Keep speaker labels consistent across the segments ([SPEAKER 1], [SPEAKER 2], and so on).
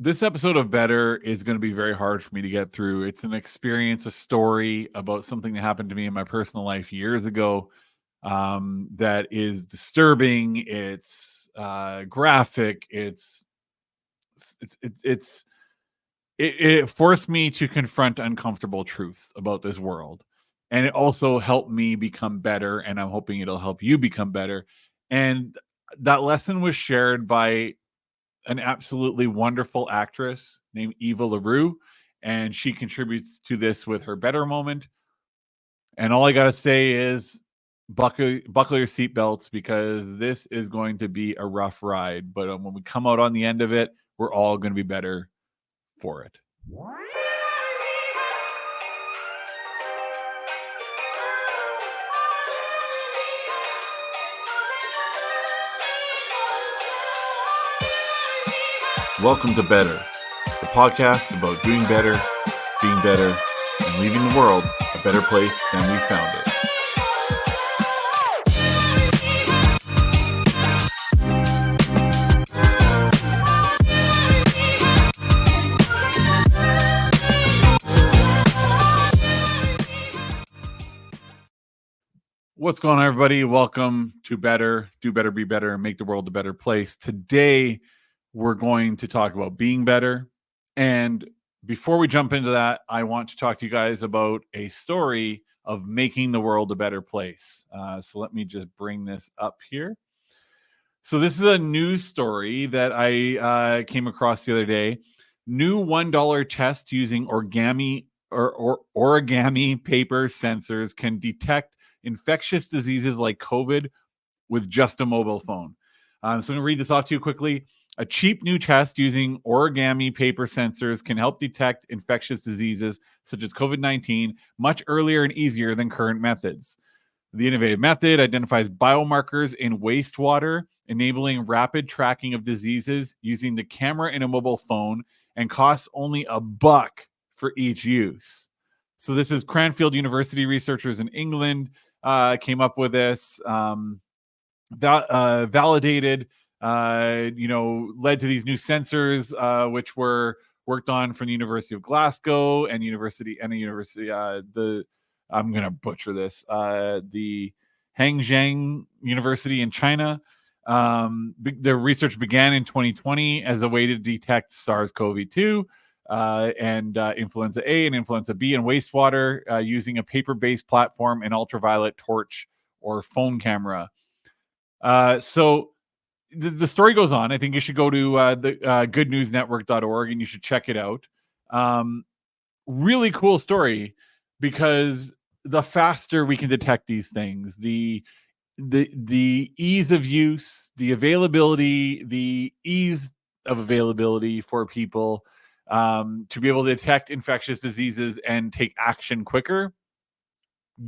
[SPEAKER 1] This episode of Better is going to be very hard for me to get through. It's an experience, a story about something that happened to me in my personal life years ago that is disturbing. It's graphic. It forced me to confront uncomfortable truths about this world. And it also helped me become better. And I'm hoping it'll help you become better. And that lesson was shared by an absolutely wonderful actress named Eva La Rue, and she contributes to this with her better moment. And all I gotta say is buckle your seatbelts because this is going to be a rough ride. But when we come out on the end of it, we're all going to be better for it. Welcome to Better, the podcast about doing better, being better, and leaving the world a better place than we found it. What's going on, everybody? Welcome to Better, Do Better, Be Better, and Make the World a Better Place. Today, we're going to talk about being better. And before we jump into that, I want to talk to you guys about a story of making the world a better place. So let me just bring this up here. So this is a news story that I came across the other day. New $1 test using origami paper sensors can detect infectious diseases like COVID with just a mobile phone. So I'm going to read this off to you quickly. A cheap new test using origami paper sensors can help detect infectious diseases such as COVID-19 much earlier and easier than current methods. The innovative method identifies biomarkers in wastewater, enabling rapid tracking of diseases using the camera in a mobile phone, and costs only $1 for each use. So this is Cranfield University researchers in England came up with this. Validated, led to these new sensors, which were worked on from the University of Glasgow and I'm going to butcher this, the Hangzhou University in China. The research began in 2020 as a way to detect SARS-CoV-2 and influenza A and influenza B in wastewater using a paper-based platform and ultraviolet torch or phone camera. So the story goes on. I think you should go to the goodnewsnetwork.org and you should check it out. Really cool story because the faster we can detect these things, the ease of use, the availability, the ease of availability for people to be able to detect infectious diseases and take action quicker,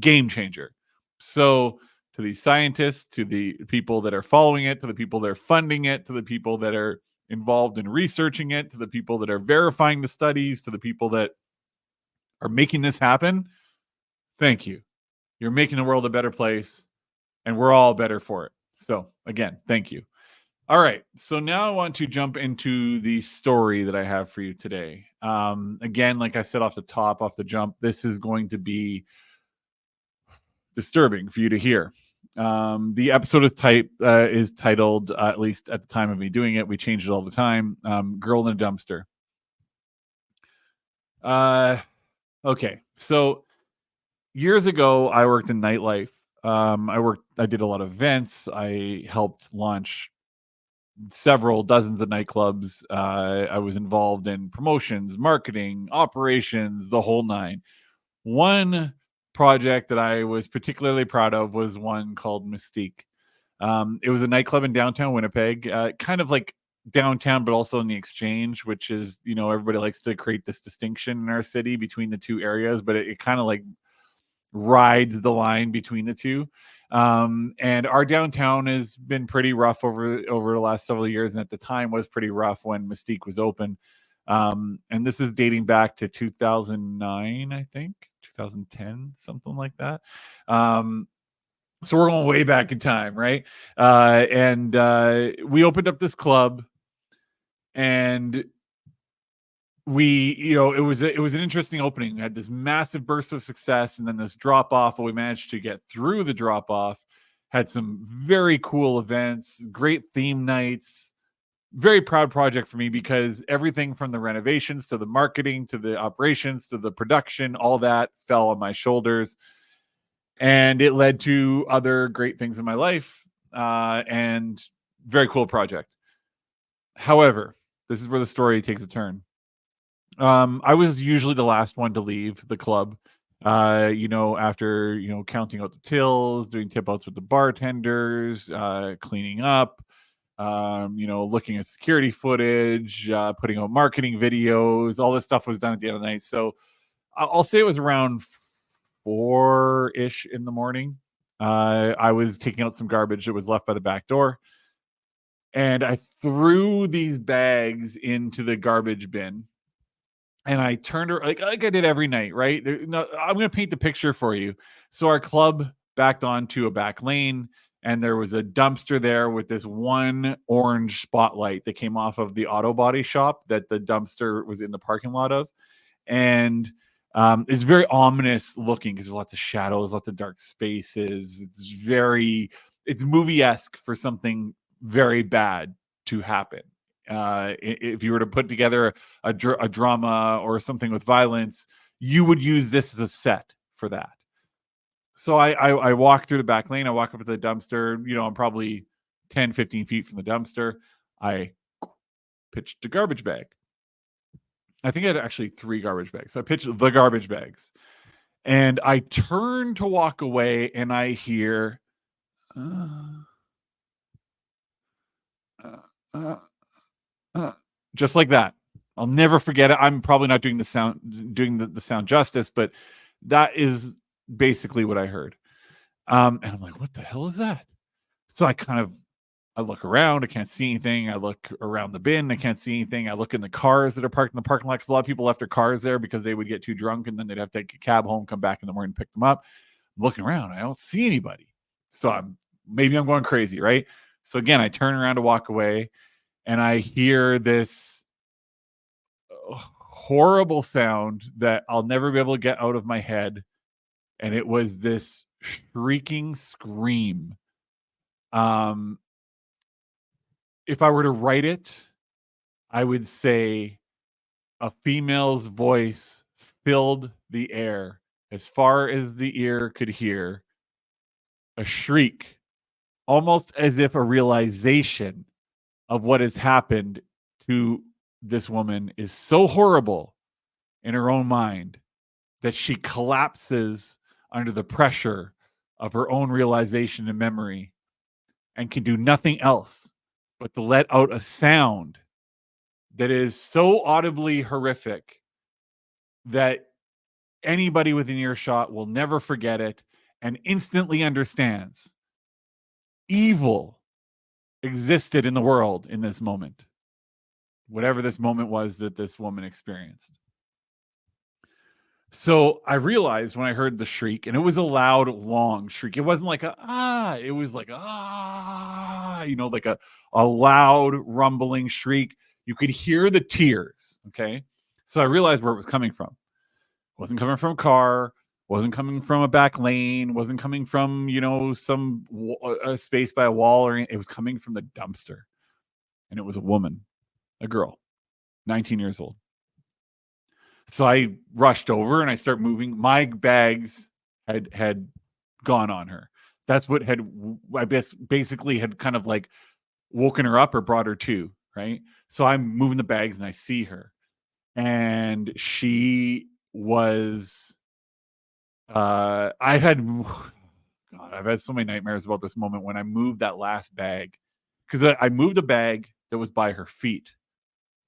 [SPEAKER 1] game changer. So to these scientists, to the people that are following it, to the people that are funding it, to the people that are involved in researching it, to the people that are verifying the studies, to the people that are making this happen, thank you. You're making the world a better place, and we're all better for it. So again, thank you. All right, so now I want to jump into the story that I have for you today. Again, like I said off the jump, this is going to be disturbing for you to hear. The episode is titled, at least at the time of me doing it, we change it all the time, Girl in a Dumpster. Okay, so years ago, I worked in nightlife. I did a lot of events. I helped launch several dozens of nightclubs. I was involved in promotions, marketing, operations, the whole nine. One project that I was particularly proud of was one called Mystique. It was a nightclub in downtown Winnipeg, kind of like downtown, but also in the Exchange, which is, everybody likes to create this distinction in our city between the two areas, but it kind of like rides the line between the two. And our downtown has been pretty rough over the last several years, and at the time was pretty rough when Mystique was open. And this is dating back to 2009, I think 2010, something like that. So we're going way back in time, right? And we opened up this club, and it was an interesting opening. We had this massive burst of success and then this drop off, but we managed to get through the drop off. Had some very cool events, great theme nights. Very proud project for me because everything from the renovations to the marketing to the operations to the production, all that fell on my shoulders, and it led to other great things in my life, and very cool project. However, this is where the story takes a turn. I was usually the last one to leave the club. After counting out the tills, doing tip outs with the bartenders, cleaning up, looking at security footage, putting out marketing videos, all this stuff was done at the end of the night. So I'll say it was around 4-ish in the morning. I was taking out some garbage that was left by the back door, and I threw these bags into the garbage bin. And I turned her like I did every night, right? No, I'm going to paint the picture for you. So our club backed onto a back lane, and there was a dumpster there with this one orange spotlight that came off of the auto body shop that the dumpster was in the parking lot of. And it's very ominous looking because there's lots of shadows, lots of dark spaces. It's movie-esque for something very bad to happen. If you were to put together a drama or something with violence, you would use this as a set for that. So I walk through the back lane. I walk up to the dumpster. I'm probably 10, 15 feet from the dumpster. I pitched a garbage bag. I think I had actually 3 garbage bags. So I pitched the garbage bags. And I turn to walk away, and I hear... just like that. I'll never forget it. I'm probably not doing the sound justice, but that is basically what I heard. And I'm like, what the hell is that? So I look around, I can't see anything. I look around the bin, I can't see anything. I look in the cars that are parked in the parking lot because a lot of people left their cars there because they would get too drunk and then they'd have to take a cab home, come back in the morning and pick them up. I'm looking around, I don't see anybody. So maybe I'm going crazy, right? So again, I turn around to walk away, and I hear this horrible sound that I'll never be able to get out of my head. And it was this shrieking scream. If I were to write it, I would say a female's voice filled the air as far as the ear could hear. A shriek, almost as if a realization of what has happened to this woman is so horrible in her own mind that she collapses under the pressure of her own realization and memory and can do nothing else but to let out a sound that is so audibly horrific that anybody within earshot will never forget it and instantly understands evil existed in the world in this moment, whatever this moment was that this woman experienced. So I realized when I heard the shriek, and it was a loud, long shriek. It wasn't like it was like like a loud, rumbling shriek. You could hear the tears. Okay. So I realized where it was coming from. It wasn't coming from a car, wasn't coming from a back lane, wasn't coming from, some a space by a wall, or anything. It was coming from the dumpster. And it was a woman, a girl, 19 years old. So I rushed over and I start moving. My bags had gone on her. That's what basically had kind of like woken her up or brought her to, right? So I'm moving the bags and I see her. And she was I've had so many nightmares about this moment when I moved that last bag. Because I moved a bag that was by her feet.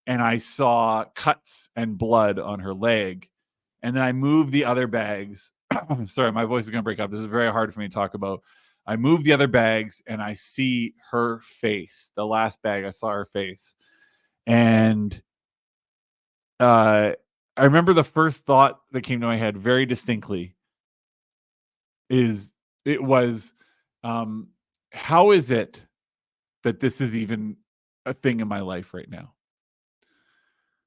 [SPEAKER 1] And I saw cuts and blood on her leg. And then I moved the other bags. Sorry, my voice is going to break up. This is very hard for me to talk about. I moved the other bags and I see her face. The last bag, I saw her face. And I remember the first thought that came to my head very distinctly was, how is it that this is even a thing in my life right now?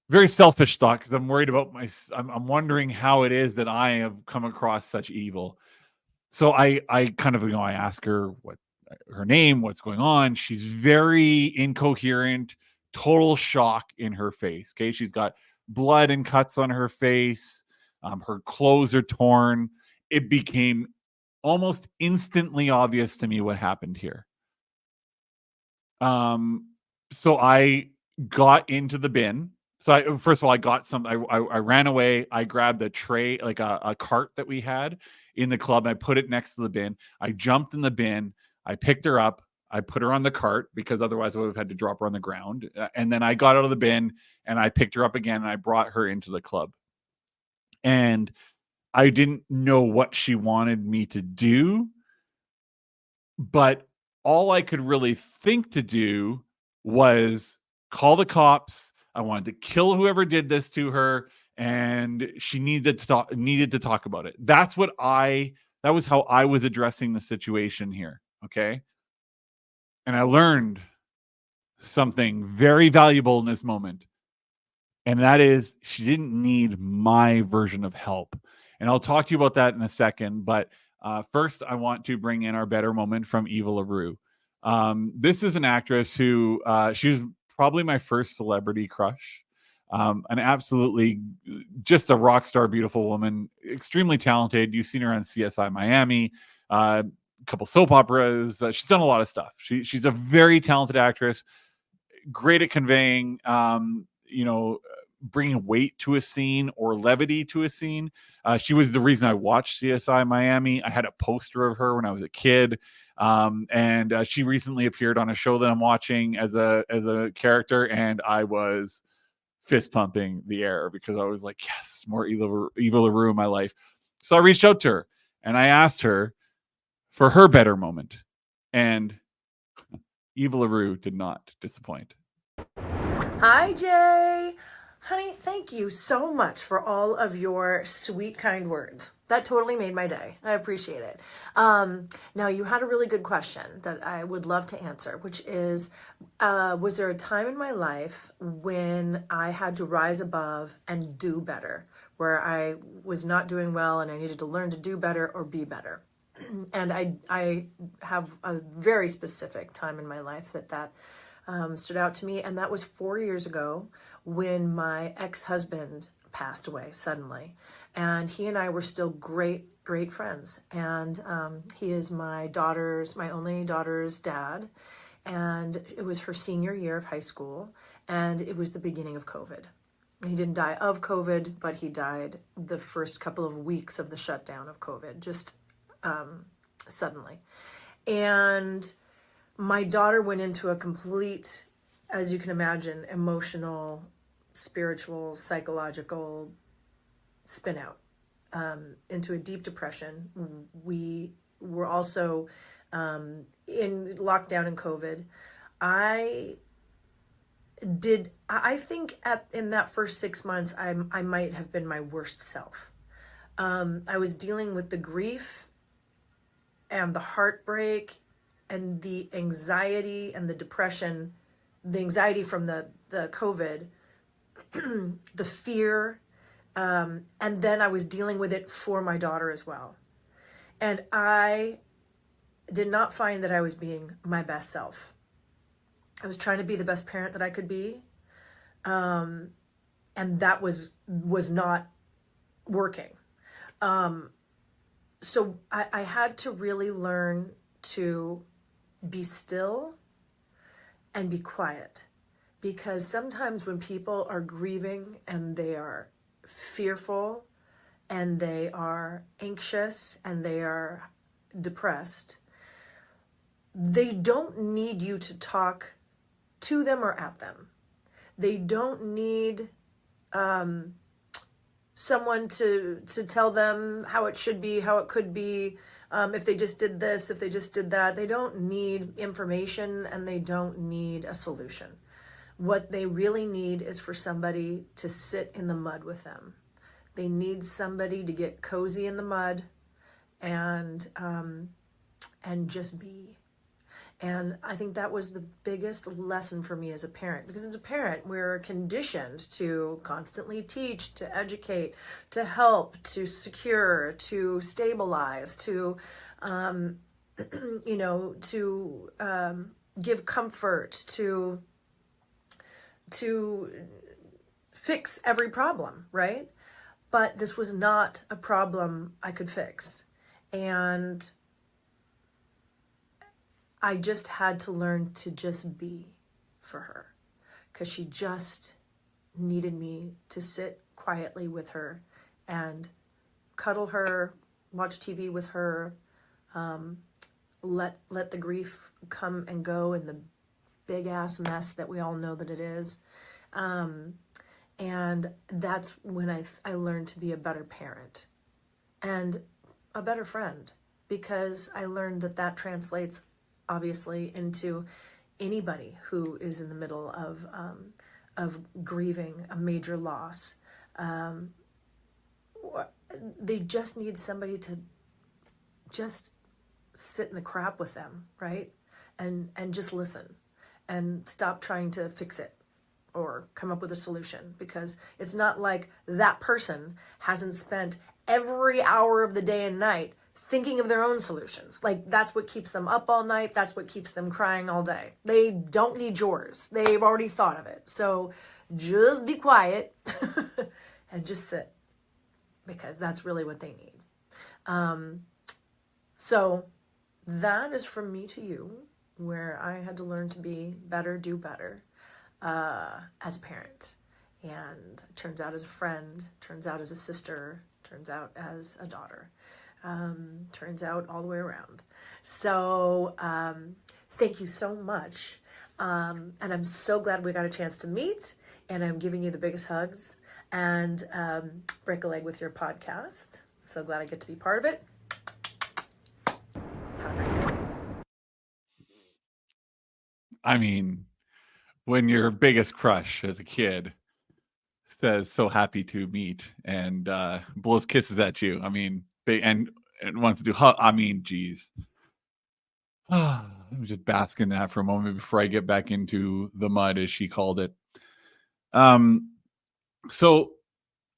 [SPEAKER 1] very selfish thought, because I'm worried about I'm wondering how it is that I have come across such evil. So I kind of, I ask her what her name, what's going on. She's very incoherent, total shock in her face. Okay. She's got blood and cuts on her face. Her clothes are torn. It became almost instantly obvious to me what happened here. So I got into the bin. So first of all, I got some, I ran away. I grabbed a tray, like a cart that we had in the club. I put it next to the bin. I jumped in the bin. I picked her up. I put her on the cart because otherwise I would have had to drop her on the ground. And then I got out of the bin and I picked her up again and I brought her into the club. And I didn't know what she wanted me to do, but all I could really think to do was call the cops. I wanted to kill whoever did this to her, and she needed to talk about it. That was how I was addressing the situation here. Okay. And I learned something very valuable in this moment. And that is, she didn't need my version of help. And I'll talk to you about that in a second. But first, I want to bring in our better moment from Eva La Rue. This is an actress who she was probably my first celebrity crush. An absolutely just a rock star, beautiful woman, extremely talented. You've seen her on CSI Miami, a couple soap operas. She's done a lot of stuff. She's a very talented actress, great at conveying, bringing weight to a scene or levity to a scene. She was the reason I watched CSI Miami. I had a poster of her when I was a kid. And she recently appeared on a show that I'm watching as a character, and I was fist pumping the air because I was like, yes, more Eva La Rue in my life. So I reached out to her and I asked her for her better moment, and Eva La Rue did not disappoint.
[SPEAKER 2] Hi, Jay. Honey, thank you so much for all of your sweet, kind words. That totally made my day. I appreciate it. Now, you had a really good question that I would love to answer, which is, was there a time in my life when I had to rise above and do better, where I was not doing well and I needed to learn to do better or be better? And I have a very specific time in my life that stood out to me, and that was 4 years ago when my ex-husband passed away suddenly. And he and I were still great friends. And he is my only daughter's dad. And it was her senior year of high school, and it was the beginning of COVID. He didn't die of COVID, but he died the first couple of weeks of the shutdown of COVID, just suddenly. And my daughter went into a complete, as you can imagine, emotional, spiritual, psychological spin out, into a deep depression. We were also in lockdown in COVID. I think in that first 6 months, I might have been my worst self. I was dealing with the grief and the heartbreak and the anxiety and the depression, the anxiety from the COVID, the fear, and then I was dealing with it for my daughter as well. And I did not find that I was being my best self. I was trying to be the best parent that I could be, and that was not working. So I had to really learn to be still and be quiet, because sometimes when people are grieving and they are fearful and they are anxious and they are depressed, they don't need you to talk to them or at them. They don't need someone to tell them how it should be, how it could be, if they just did this, if they just did that. They don't need information and they don't need a solution. What they really need is for somebody to sit in the mud with them. They need somebody to get cozy in the mud and just be. And I think that was the biggest lesson for me as a parent, because as a parent, we're conditioned to constantly teach, to educate, to help, to secure, to stabilize, to, give comfort, to fix every problem, right? But this was not a problem I could fix. And I just had to learn to just be for her, because she just needed me to sit quietly with her and cuddle her, watch TV with her, let the grief come and go in the big ass mess that we all know that it is. And that's when I learned to be a better parent and a better friend, because I learned that translates obviously into anybody who is in the middle of grieving a major loss. They just need somebody to just sit in the crap with them, right? And just listen and stop trying to fix it or come up with a solution, because it's not like that person hasn't spent every hour of the day and night thinking of their own solutions. Like, that's what keeps them up all night. That's what keeps them crying all day. They don't need yours. They've already thought of it. So just be quiet and just sit, because that's really what they need. So that is from me to you, where I had to learn to be better, do better as a parent. And it turns out as a friend, turns out as a sister, turns out as a daughter. Turns out all the way around. So thank you so much. And I'm so glad we got a chance to meet. And I'm giving you the biggest hugs and break a leg with your podcast. So glad I get to be part of it. Have a great day.
[SPEAKER 1] I mean, when your biggest crush as a kid says so happy to meet and blows kisses at you, I mean, and wants to do, I mean, geez. Let me just bask in that for a moment before I get back into the mud, as she called it. So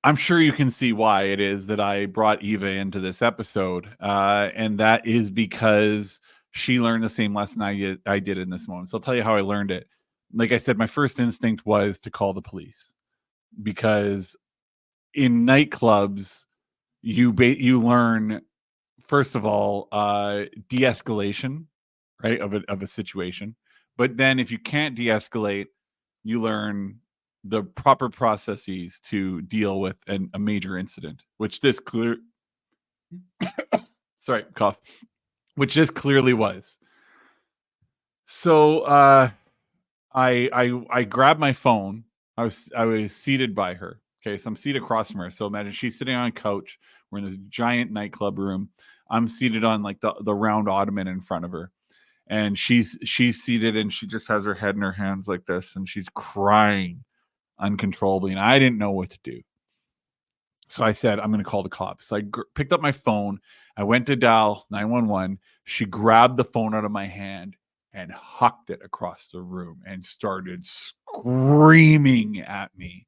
[SPEAKER 1] I'm sure you can see why it is that I brought Eva into this episode. And that is because she learned the same lesson I did in this moment. So I'll tell you how I learned it. Like I said, my first instinct was to call the police, because in nightclubs, you learn, first of all, de-escalation, right, of a situation. But then if you can't de-escalate, you learn the proper processes to deal with a major incident, which this sorry, cough, which this clearly was. So I grabbed my phone. I was seated by her. Okay, so I'm seated across from her. So imagine she's sitting on a couch. We're in this giant nightclub room. I'm seated on like the round ottoman in front of her. And she's seated and she just has her head in her hands like this, and she's crying uncontrollably. And I didn't know what to do. So I said, I'm going to call the cops. So I picked up my phone. I went to dial 911. She grabbed the phone out of my hand and hucked it across the room and started screaming at me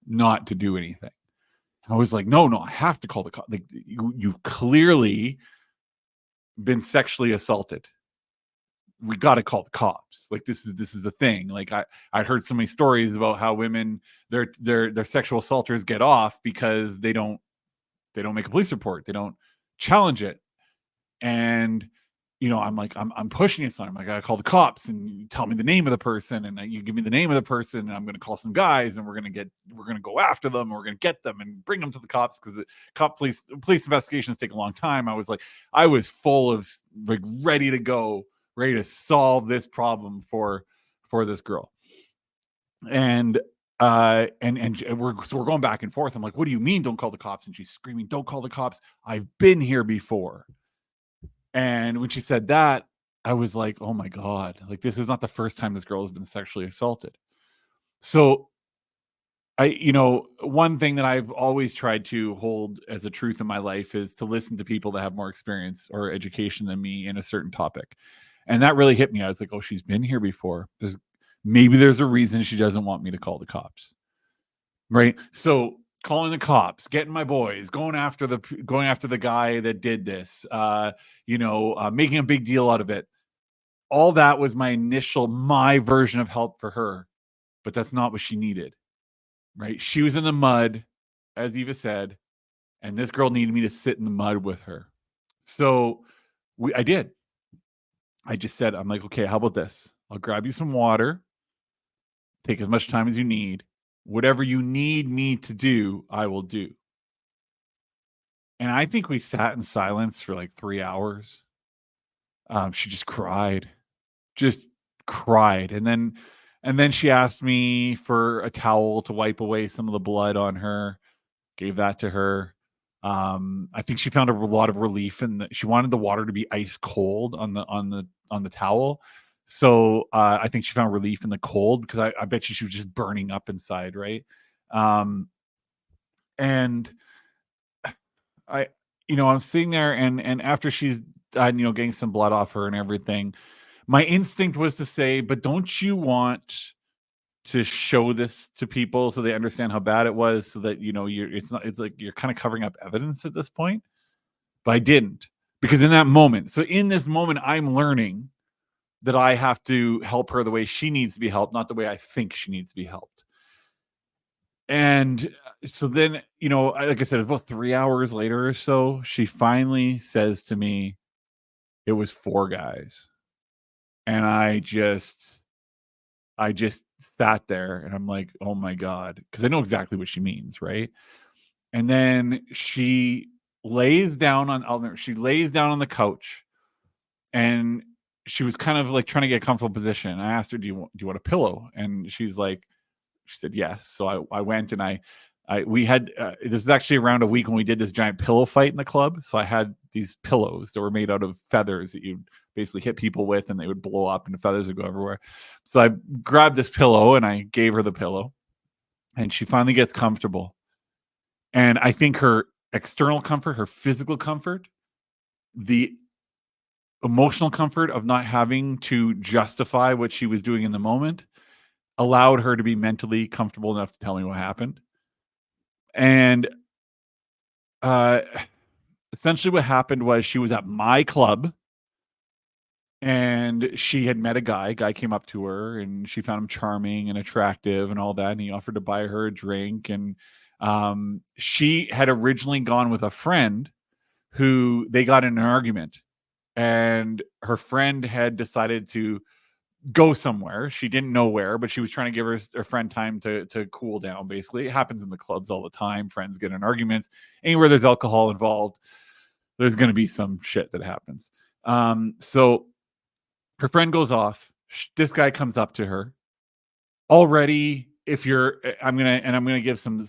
[SPEAKER 1] not to do anything. I was like, no, I have to call the cops. Like, you've clearly been sexually assaulted. We got to call the cops. Like, this is a thing. Like, I heard so many stories about how women, their sexual assaulters get off because they don't make a police report. They don't challenge it. And I'm like, I'm pushing it. So I'm like, I gotta call the cops, and you tell me the name of the person, and you give me the name of the person, and I'm going to call some guys, and we're going to go after them, and we're going to get them and bring them to the cops, because the police investigations take a long time. I was full of, like, ready to solve this problem for this girl. And we're going back and forth. I'm like, what do you mean don't call the cops? And she's screaming, don't call the cops. I've been here before. And when she said that, I was like, oh my God, like, this is not the first time this girl has been sexually assaulted. So one thing that I've always tried to hold as a truth in my life is to listen to people that have more experience or education than me in a certain topic. And that really hit me. I was like, oh, she's been here before. Maybe there's a reason she doesn't want me to call the cops. Right. So calling the cops, getting my boys, going after the guy that did this, making a big deal out of it. All that was my version of help for her, but that's not what she needed. Right. She was in the mud, as Eva said, and this girl needed me to sit in the mud with her. So I did. I just said, I'm like, okay, how about this? I'll grab you some water. Take as much time as you need. Whatever you need me to do, I will do. And I think we sat in silence for like 3 hours. She just cried. And then she asked me for a towel to wipe away some of the blood on her. Gave that to her. I think she found a lot of relief in that. She wanted the water to be ice cold on the towel. So I think she found relief in the cold, because I bet she was just burning up inside, right? And I'm sitting there, and after she's getting some blood off her and everything, my instinct was to say, but don't you want to show this to people so they understand how bad it was, so that it's like you're kind of covering up evidence at this point? But I didn't, because in this moment I'm learning that I have to help her the way she needs to be helped, not the way I think she needs to be helped. And so then, like I said, about 3 hours later or so, she finally says to me, it was 4 guys. And I just sat there, and I'm like, oh my God, because I know exactly what she means, right? And then she lays down on the couch, and she was kind of like trying to get a comfortable position. I asked her, do you want a pillow? And she said yes. So I went, and we had this is actually around a week when we did this giant pillow fight in the club. So I had these pillows that were made out of feathers that you basically hit people with, and they would blow up and the feathers would go everywhere. So I grabbed this pillow and I gave her the pillow, and she finally gets comfortable. And I think her external comfort, her physical comfort, the emotional comfort of not having to justify what she was doing in the moment, allowed her to be mentally comfortable enough to tell me what happened. And essentially what happened was, she was at my club, and she had met a guy. Guy came up to her, and she found him charming and attractive and all that, and he offered to buy her a drink. And she had originally gone with a friend who they got in an argument, and her friend had decided to go somewhere. She didn't know where, but she was trying to give her friend time to cool down. Basically, it happens in the clubs all the time. Friends get in arguments. Anywhere there's alcohol involved, there's going to be some shit that happens. So her friend goes off. This guy comes up to her. Already, I'm gonna give some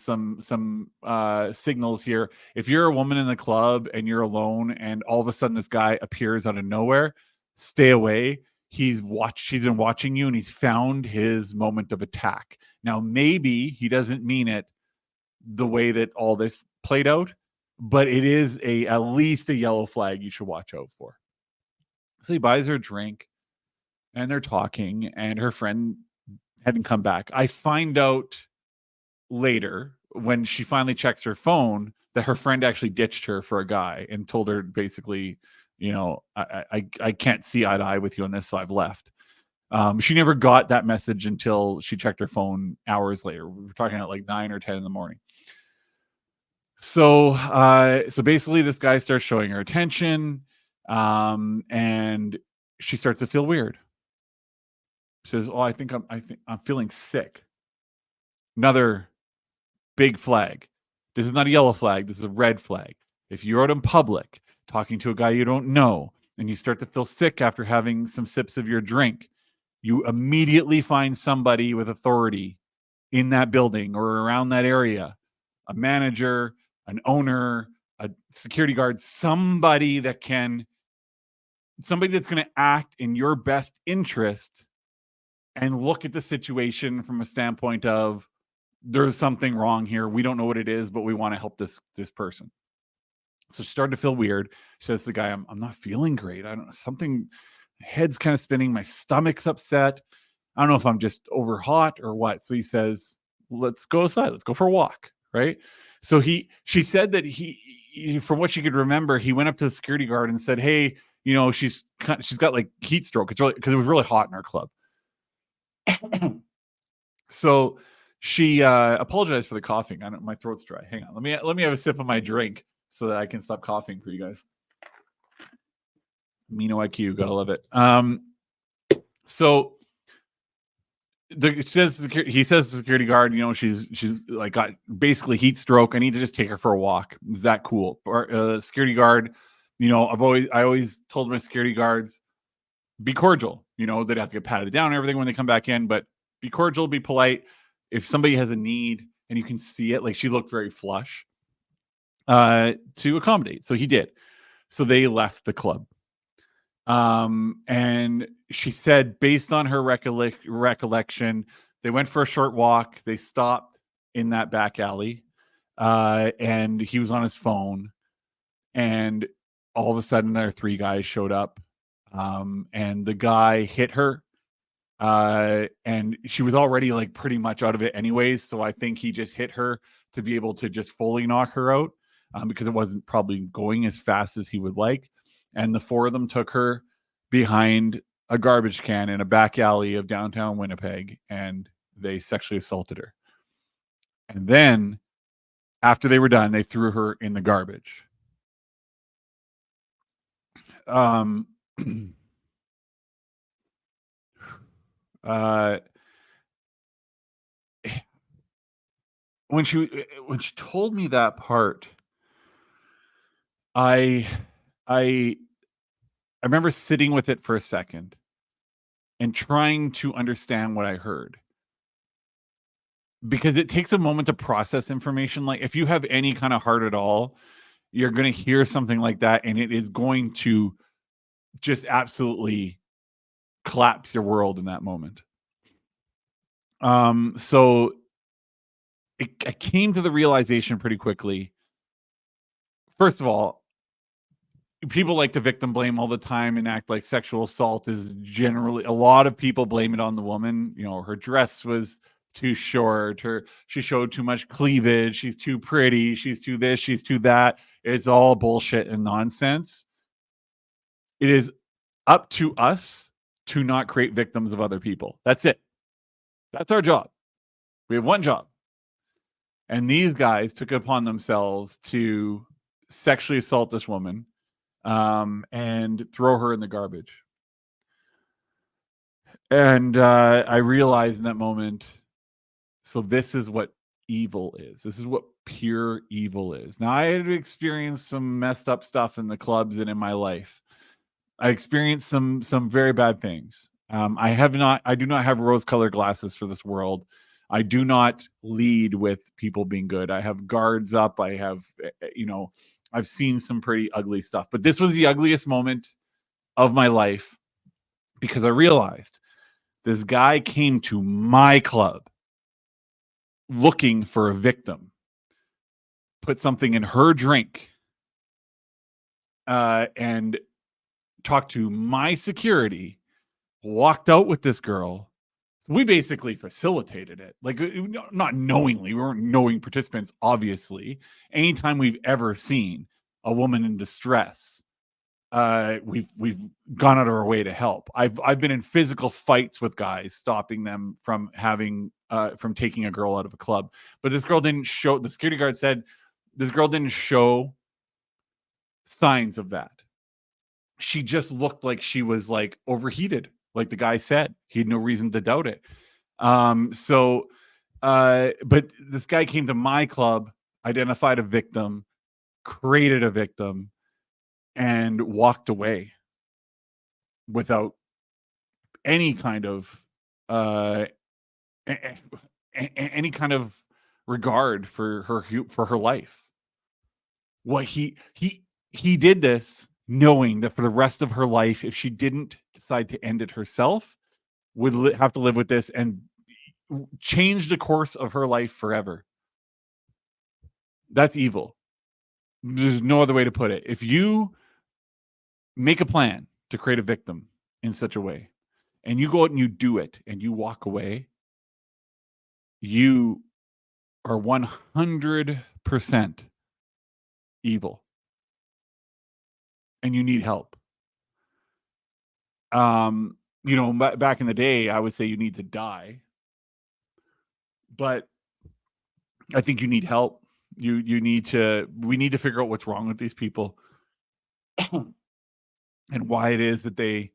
[SPEAKER 1] signals here. If you're a woman in the club and you're alone, and all of a sudden this guy appears out of nowhere, stay away. He's been watching you, and he's found his moment of attack. Now, maybe he doesn't mean it the way that all this played out, but it is at least a yellow flag you should watch out for. So he buys her a drink, and they're talking, and her friend hadn't come back. I find out later, when she finally checks her phone, that her friend actually ditched her for a guy and told her, basically, I can't see eye to eye with you on this, so I've left. She never got that message until she checked her phone hours later. We're talking at like 9 or 10 in the morning. So basically this guy starts showing her attention, and she starts to feel weird. She says, "Oh, I think I'm feeling sick." Another big flag. This is not a yellow flag. This is a red flag. If you're out in public talking to a guy you don't know, and you start to feel sick after having some sips of your drink, you immediately find somebody with authority in that building or around that area, a manager, an owner, a security guard, somebody that's going to act in your best interest and look at the situation from a standpoint of, there's something wrong here. We don't know what it is, but we want to help this person. So she started to feel weird. She says to the guy, I'm not feeling great. I don't know, something, Head's kind of spinning. My stomach's upset. I don't know if I'm just over hot or what. So he says, let's go outside. Let's go for a walk. Right. So she said that from what she could remember, he went up to the security guard and said, hey, she's got like heat stroke. It's really, because it was really hot in our club. So she apologized for the coughing. My throat's dry. Hang on. Let me have a sip of my drink so that I can stop coughing for you guys. Amino IQ, gotta love it. So he says to the security guard, she's like got basically heat stroke. I need to just take her for a walk. Is that cool? Or security guard, I always told my security guards, be cordial. They'd have to get patted down and everything when they come back in, but be cordial, be polite. If somebody has a need and you can see it, like she looked very flush, to accommodate. So he did. So they left the club. And she said, based on her recollection, they went for a short walk. They stopped in that back alley, and he was on his phone. And all of a sudden, our 3 guys showed up, and the guy hit her. And she was already like pretty much out of it anyways. So I think he just hit her to be able to just fully knock her out, because it wasn't probably going as fast as he would like. And the 4 of them took her behind a garbage can in a back alley of downtown Winnipeg, and they sexually assaulted her. And then after they were done, they threw her in the garbage. When she told me that part, I remember sitting with it for a second and trying to understand what I heard, because it takes a moment to process information. Like if you have any kind of heart at all, you're going to hear something like that and it is going to just absolutely collapse your world in that moment. So I came to the realization pretty quickly. First of all, people like to victim blame all the time and act like sexual assault is generally, a lot of people blame it on the woman. Her dress was too short, she showed too much cleavage, she's too pretty, she's too this, she's too that. It's all bullshit and nonsense. It is up to us to not create victims of other people. That's it. That's our job. We have one job. And these guys took it upon themselves to sexually assault this woman, and throw her in the garbage. And I realized in that moment, so this is what evil is. This is what pure evil is. Now, I had experienced some messed up stuff in the clubs and in my life. I experienced some very bad things. I do not have rose-colored glasses for this world. I do not lead with people being good. I have guards up. I have, I've seen some pretty ugly stuff, but this was the ugliest moment of my life, because I realized this guy came to my club looking for a victim, put something in her drink, and talked to my security, walked out with this girl. We basically facilitated it, like not knowingly. We weren't knowing participants, obviously. Anytime we've ever seen a woman in distress, we've gone out of our way to help. I've been in physical fights with guys, stopping them from taking a girl out of a club. But this girl didn't show. The security guard said this girl didn't show signs of that. She just looked like she was like overheated. Like the guy said, he had no reason to doubt it. But this guy came to my club, identified a victim, created a victim, and walked away without any kind of regard for her life. What he did this knowing that for the rest of her life, if she didn't decide to end it herself, would have to live with this and change the course of her life forever. That's evil. There's no other way to put it. If you make a plan to create a victim, in such a way, and you go out and you do it and you walk away, you are 100% evil and you need help. Back in the day, I would say you need to die, but I think you need help. We need to figure out what's wrong with these people and why it is that they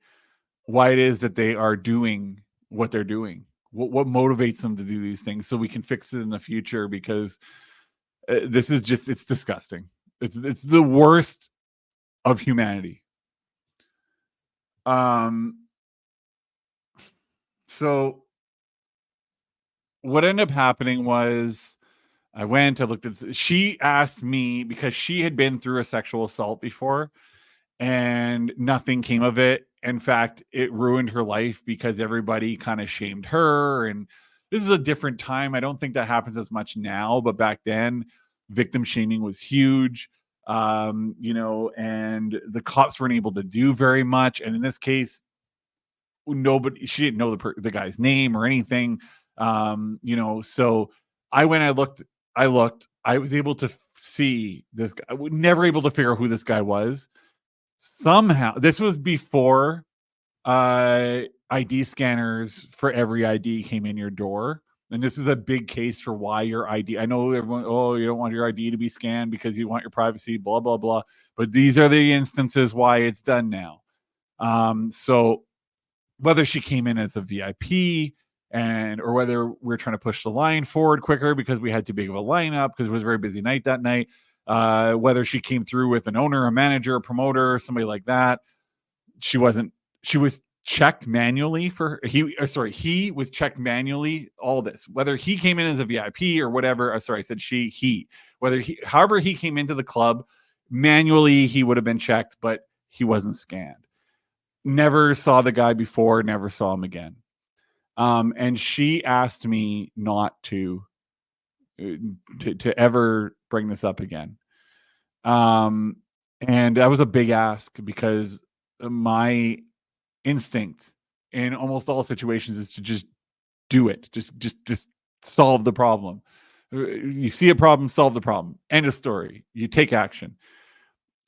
[SPEAKER 1] are doing what they're doing. What motivates them to do these things, so we can fix it in the future, because this is just, it's disgusting. It's the worst of humanity. So what ended up happening was I looked at, she asked me, because she had been through a sexual assault before and nothing came of it. In fact, it ruined her life because everybody kind of shamed her. And this is a different time. I don't think that happens as much now, but back then, victim shaming was huge. And the cops weren't able to do very much. And in this case, she didn't know the guy's name or anything. So I went, I was able to see this guy. I was never able to figure out who this guy was. Somehow, this was before ID scanners for every ID came in your door. And this is a big case for why your ID, I know everyone, you don't want your ID to be scanned because you want your privacy, blah, blah, blah. But these are the instances why it's done now. So whether she came in as a VIP or whether we're trying to push the line forward quicker because we had too big of a lineup because it was a very busy night that night, whether she came through with an owner, a manager, a promoter, somebody like that, she was checked manually he was checked manually, all this, whether he came in as a VIP or whatever. I said however he came into the club, manually he would have been checked, but he wasn't scanned. Never saw the guy before, never saw him again. And she asked me not to ever bring this up again. And that was a big ask, because my instinct in almost all situations is to just do it. Just solve the problem. You see a problem, solve the problem. End of story. You take action.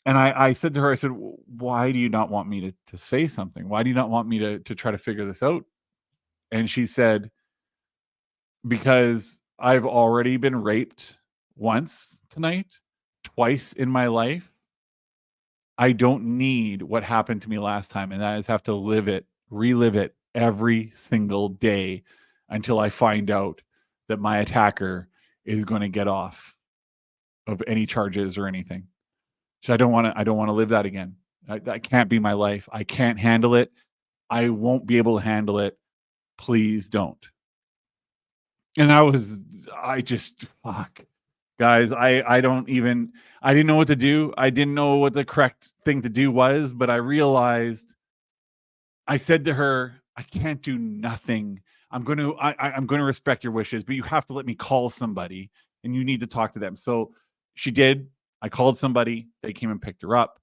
[SPEAKER 1] And I said to her, I said, why do you not want me to say something? Why do you not want me to try to figure this out? And she said, because I've already been raped once tonight, twice in my life. I don't need what happened to me last time, and that is have to relive it every single day until I find out that my attacker is going to get off of any charges or anything. So I don't want to live that again. That can't be my life. I can't handle it. I won't be able to handle it. Please don't. And fuck. Guys, I didn't know what to do. I didn't know what the correct thing to do was, but I realized, I said to her, I can't do nothing. I'm going to respect your wishes, but you have to let me call somebody and you need to talk to them. So she did. I called somebody. They came and picked her up.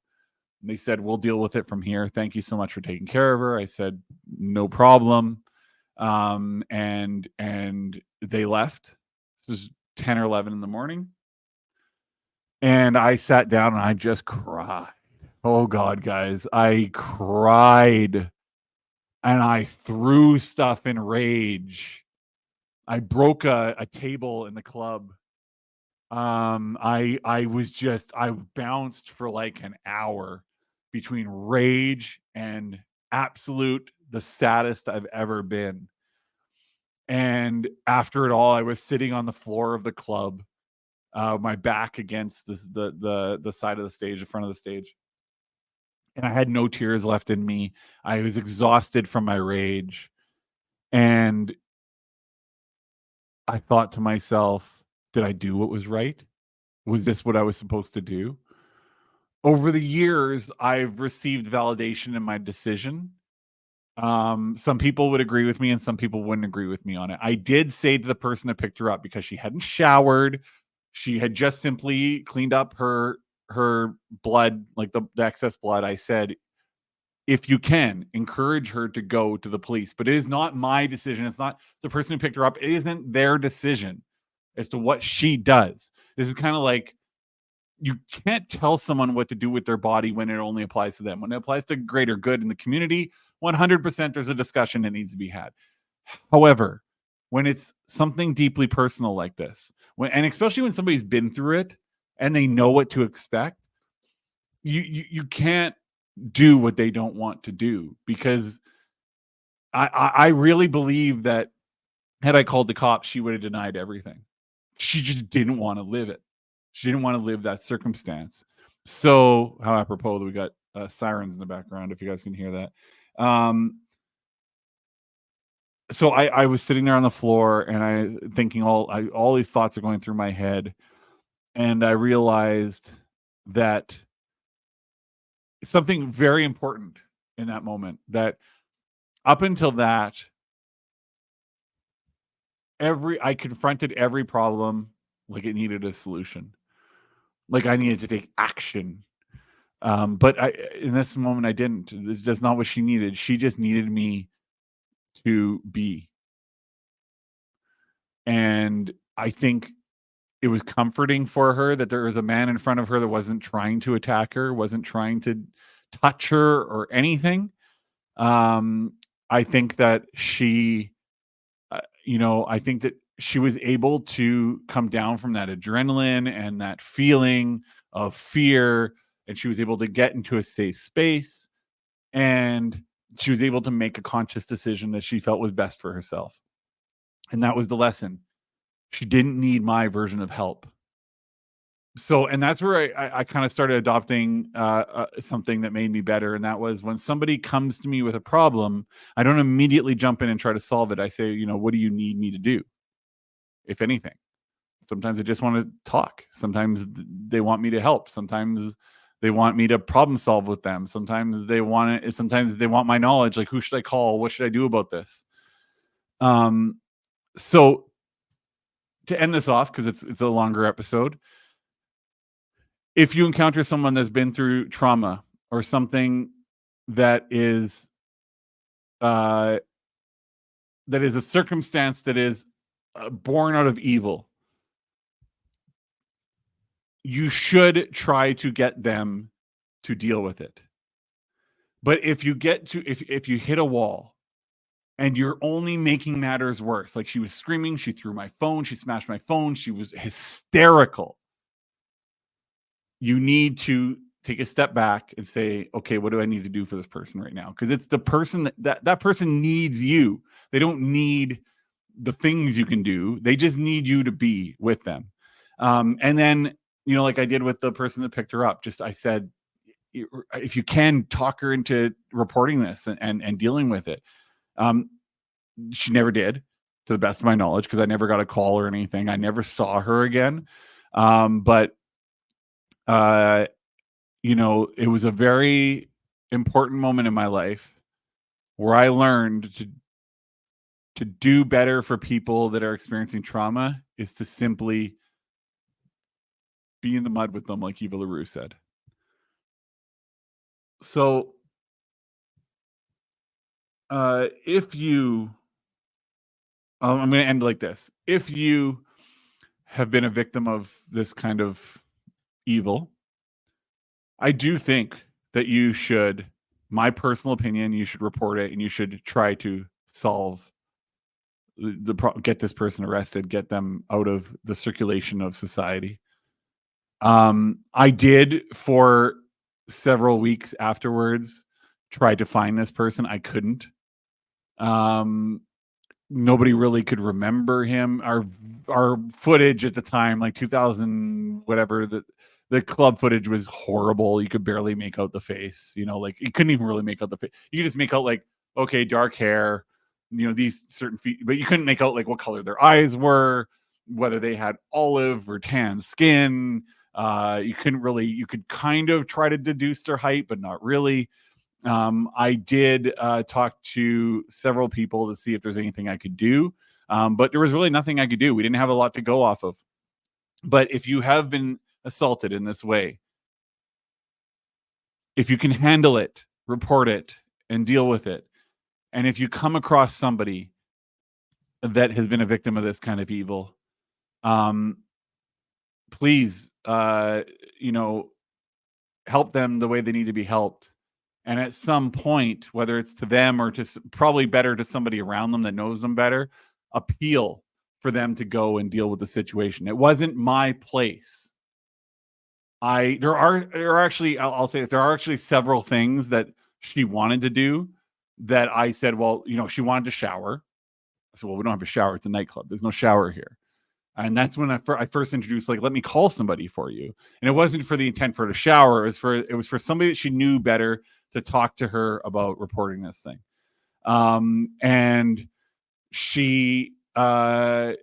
[SPEAKER 1] And they said, we'll deal with it from here. Thank you so much for taking care of her. I said, no problem. And they left. This was 10 or 11 in the morning. And I sat down and I just cried. Oh God, guys, I cried. And I threw stuff in rage. I broke a table in the club. I bounced for like an hour between rage and absolute the saddest I've ever been. And after it all, I was sitting on the floor of the club, my back against the side of the stage, the front of the stage. And I had no tears left in me. I was exhausted from my rage. And I thought to myself, did I do what was right? Was this what I was supposed to do? Over the years, I've received validation in my decision. Some people would agree with me and some people wouldn't agree with me on it. I did say to the person that picked her up, because she hadn't showered, she had just simply cleaned up her blood, like the excess blood. I said, if you can, encourage her to go to the police. But it is not my decision. It's not the person who picked her up. It isn't their decision as to what she does. This is kind of like, you can't tell someone what to do with their body when it only applies to them. When it applies to greater good in the community, 100% there's a discussion that needs to be had. However, when it's something deeply personal like this, and especially when somebody's been through it and they know what to expect, you can't do what they don't want to do, because I really believe that had I called the cops, she would have denied everything. She just didn't want to live it. She didn't want to live that circumstance. So, how apropos that we got sirens in the background, if you guys can hear that. So I was sitting there on the floor and I thinking all these thoughts are going through my head, and I realized that something very important in that moment, that up until that, I confronted every problem like it needed a solution. Like I needed to take action. But in this moment, I didn't. It's just not what she needed. She just needed me to be. And I think it was comforting for her that there was a man in front of her that wasn't trying to attack her, wasn't trying to touch her or anything. I think that I think that she was able to come down from that adrenaline and that feeling of fear, and she was able to get into a safe space, and she was able to make a conscious decision that she felt was best for herself. And that was the lesson. She didn't need my version of help. So, and that's where I kind of started adopting something that made me better. And that was, when somebody comes to me with a problem, I don't immediately jump in and try to solve it. I say, what do you need me to do? If anything, sometimes I just want to talk. Sometimes they want me to help. Sometimes they want me to problem solve with them. Sometimes they want it. Sometimes they want my knowledge. Like, who should I call? What should I do about this? So to end this off, because it's a longer episode, if you encounter someone that's been through trauma or something that is a circumstance that is born out of evil, you should try to get them to deal with it. But if you if you hit a wall and you're only making matters worse, like she was screaming, she threw my phone, she smashed my phone, she was hysterical, you need to take a step back and say, okay, what do I need to do for this person right now? Because it's the person that person needs you. They don't need the things you can do. They just need you to be with them. And then, like I did with the person that picked her up, I said, if you can, talk her into reporting this and dealing with it. She never did, to the best of my knowledge, because I never got a call or anything. I never saw her again. But it was a very important moment in my life where I learned to do better for people that are experiencing trauma is to simply be in the mud with them, like Eva La Rue said. So, I'm going to end like this. If you have been a victim of this kind of evil, I do think that you should, my personal opinion, you should report it and you should try to solve get this person arrested, get them out of the circulation of society. I did, for several weeks afterwards, try to find this person. I couldn't. Nobody really could remember him. Our footage at the time, like 2000 whatever, the club footage was horrible. You could barely make out the face, like you couldn't even really make out the face. You could just make out, like, okay, dark hair, these certain feet, but you couldn't make out like what color their eyes were, whether they had olive or tan skin. You could kind of try to deduce their height, but not really. I did talk to several people to see if there's anything I could do, but there was really nothing I could do. We didn't have a lot to go off of. But if you have been assaulted in this way, if you can handle it, report it and deal with it. And if you come across somebody that has been a victim of this kind of evil, please, help them the way they need to be helped. And at some point, whether it's to them or to probably better to somebody around them that knows them better, appeal for them to go and deal with the situation. It wasn't my place. There are actually, I'll say this, there are actually several things that she wanted to do that I said, well, she wanted to shower. I said, well, we don't have a shower. It's a nightclub. There's no shower here. And that's when I first introduced, let me call somebody for you. And it wasn't for the intent for her to shower. It was for somebody that she knew better to talk to her about reporting this thing. And she, she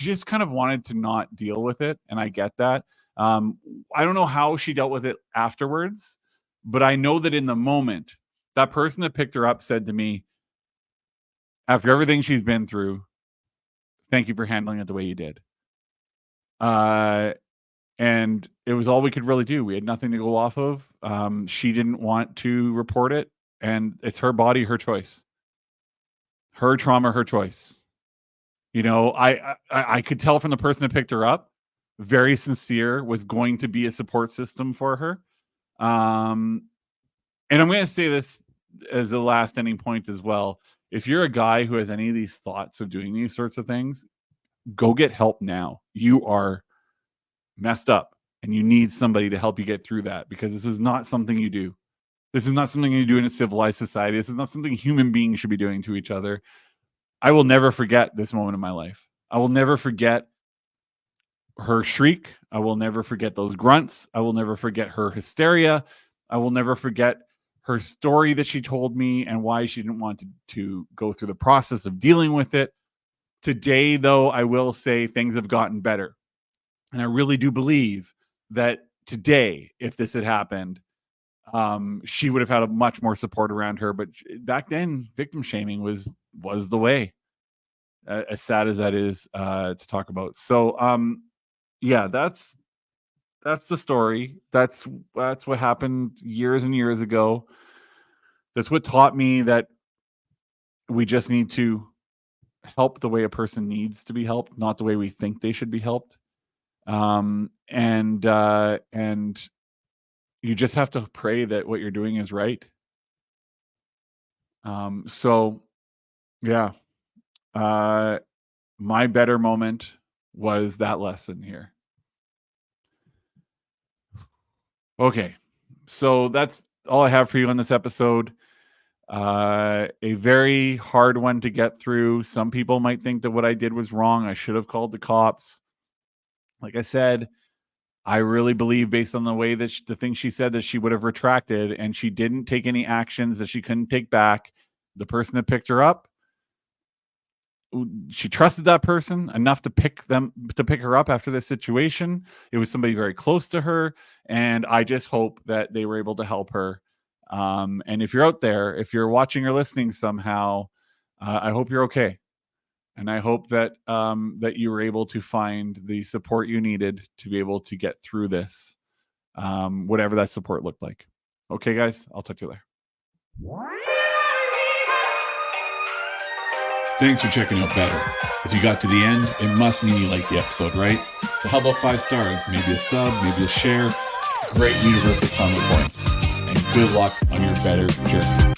[SPEAKER 1] just kind of wanted to not deal with it. And I get that. I don't know how she dealt with it afterwards, but I know that in the moment, that person that picked her up said to me, after everything she's been through, thank you for handling it the way you did. And it was all we could really do. We had nothing to go off of. She didn't want to report it, and it's her body, her choice. Her trauma, her choice. I could tell from the person that picked her up, very sincere, was going to be a support system for her. And I'm going to say this as a last ending point as well. If you're a guy who has any of these thoughts of doing these sorts of things, go get help now. You are messed up and you need somebody to help you get through that, because this is not something you do. This is not something you do in a civilized society. This is not something human beings should be doing to each other. I will never forget this moment in my life. I will never forget her shriek. I will never forget those grunts. I will never forget her hysteria. I will never forget her story that she told me and why she didn't want to go through the process of dealing with it. Today, though, I will say things have gotten better. And I really do believe that today, if this had happened, she would have had a much more support around her. But back then, victim shaming was the way, as sad as that is to talk about. So, yeah, that's the story. That's what happened years and years ago. That's what taught me that we just need to help the way a person needs to be helped, not the way we think they should be helped. And you just have to pray that what you're doing is right. So yeah, my better moment was that lesson here. Okay, so that's all I have for you on this episode. A very hard one to get through. Some people might think that what I did was wrong. I should have called the cops. Like I said, I really believe, based on the way that the things she said, that she would have retracted, and she didn't take any actions that she couldn't take back. The person that picked her up, she trusted that person enough to pick her up after this situation. It was somebody very close to her, and I just hope that they were able to help her. And if you're out there, if you're watching or listening somehow, I hope you're okay. And I hope that that you were able to find the support you needed to be able to get through this, whatever that support looked like. Okay, guys, I'll talk to you later. Thanks for checking out Better. If you got to the end, it must mean you liked the episode, right? So how about 5 stars? Maybe a sub, maybe a share. Great universal comment points. And good luck on your better journey.